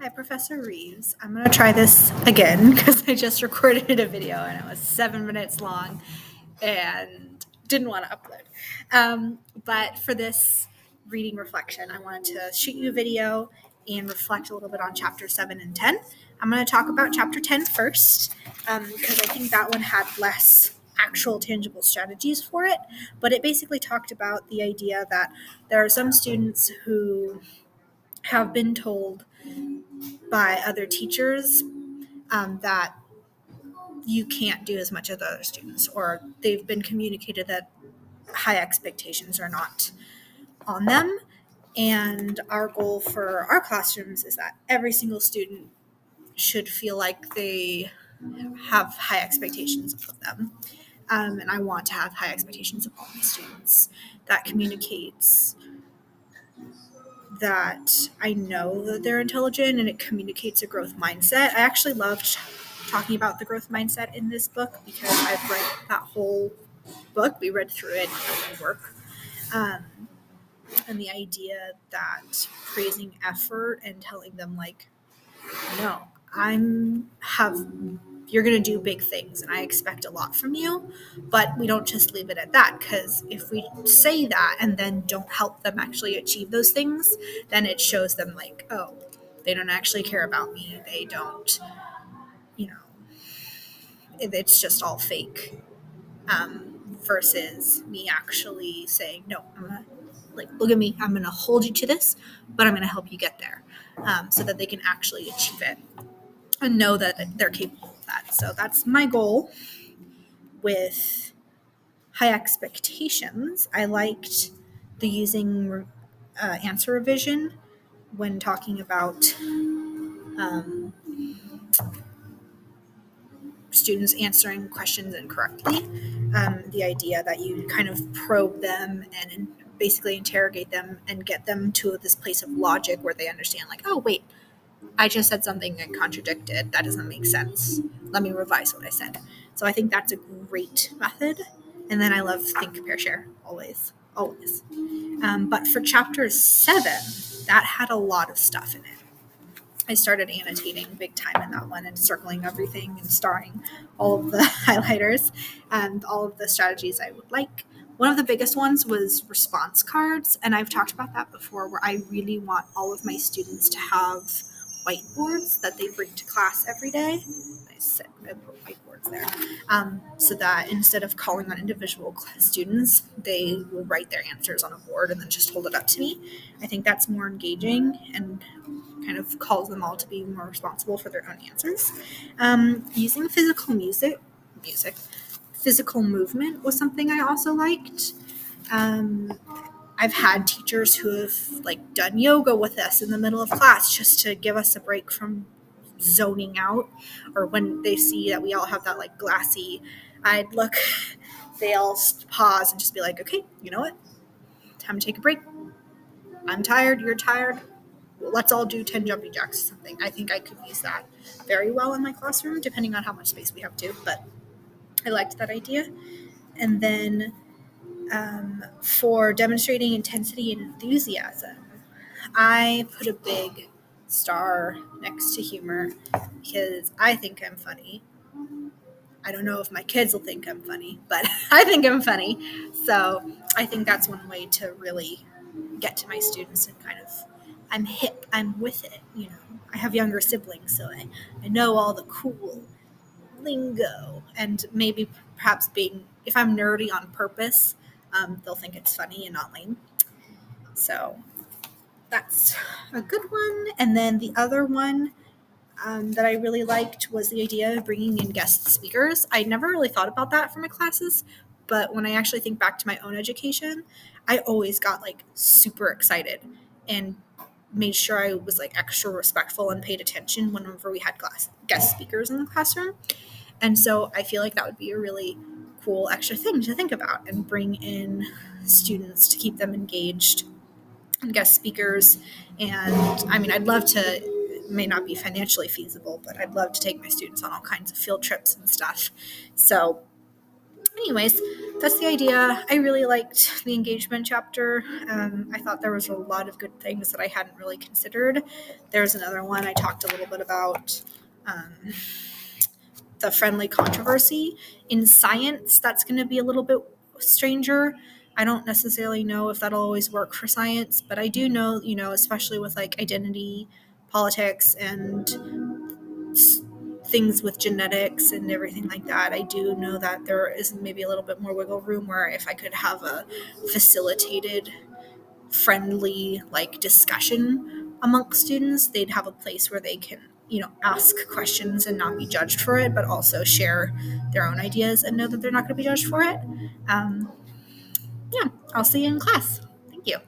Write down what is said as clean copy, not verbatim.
Hi, Professor Reeves. I'm going to try this again because I just recorded a video and it was 7 minutes long and didn't want to upload. But for this reading reflection, I wanted to shoot you a video and reflect a little bit on chapter 7 and 10. I'm going to talk about chapter 10 first because I think that one had less actual tangible strategies for it, but it basically talked about the idea that there are some students who have been told by other teachers that you can't do as much as other students, or they've been communicated that high expectations are not on them. And our goal for our classrooms is that every single student should feel like they have high expectations of them. And I want to have high expectations of all my students. That communicates that I know that they're intelligent and it communicates a growth mindset. I actually loved talking about the growth mindset in this book because I've read that whole book. We read through it at my work. And the idea that praising effort and telling them like, no, you're going to do big things and I expect a lot from you, but we don't just leave it at that, because if we say that and then don't help them actually achieve those things, then it shows them like, oh, they don't actually care about me. They don't, it's just all fake. Versus me actually saying, no, I'm going to look at me, I'm going to hold you to this, but I'm going to help you get there, so that they can actually achieve it and know that they're capable of that. So that's my goal with high expectations. I liked the using answer revision when talking about students answering questions incorrectly. The idea that you kind of probe them and basically interrogate them and get them to this place of logic where they understand like, oh, wait, I just said something and contradicted. That doesn't make sense. Let me revise what I said. So I think that's a great method. And then I love think, compare, share, always. But for chapter 7, that had a lot of stuff in it. I started annotating big time in that one and circling everything and starring all of the highlighters and all of the strategies I would like. One of the biggest ones was response cards, and I've talked about that before, where I really want all of my students to have whiteboards that they bring to class every day. I put whiteboards there, so that instead of calling on individual students, they will write their answers on a board and then just hold it up to me. I think that's more engaging and kind of calls them all to be more responsible for their own answers. Using physical movement was something I also liked. I've had teachers who have done yoga with us in the middle of class just to give us a break from zoning out, or when they see that we all have that glassy-eyed look, they all pause and just be like, okay, you know what? Time to take a break. I'm tired, you're tired. Let's all do 10 jumping jacks or something. I think I could use that very well in my classroom, depending on how much space we have too, but I liked that idea. And then for demonstrating intensity and enthusiasm, I put a big star next to humor because I think I'm funny. I don't know if my kids will think I'm funny, but I think I'm funny. So I think that's one way to really get to my students and kind of, I'm hip, I'm with it, I have younger siblings, so I know all the cool lingo, and maybe perhaps if I'm nerdy on purpose, they'll think it's funny and not lame. So that's a good one. And then the other one that I really liked was the idea of bringing in guest speakers. I never really thought about that for my classes, but when I actually think back to my own education, I always got super excited and made sure I was extra respectful and paid attention whenever we had guest speakers in the classroom. And so I feel like that would be a really cool extra thing to think about and bring in students to keep them engaged and guest speakers. And I mean, I'd love to, it may not be financially feasible, but I'd love to take my students on all kinds of field trips and stuff. So Anyways, that's the idea. I really liked the engagement chapter. I thought there was a lot of good things that I hadn't really considered. There's another one I talked a little bit about. Um, the friendly controversy in science, that's going to be a little bit stranger. I don't necessarily know if that'll always work for science, but I do know, especially with like identity politics and things with genetics and everything like that, I do know that there is maybe a little bit more wiggle room where if I could have a facilitated friendly like discussion amongst students, they'd have a place where they can ask questions and not be judged for it, but also share their own ideas and know that they're not going to be judged for it. um, yeah, I'll see you in class. Thank you.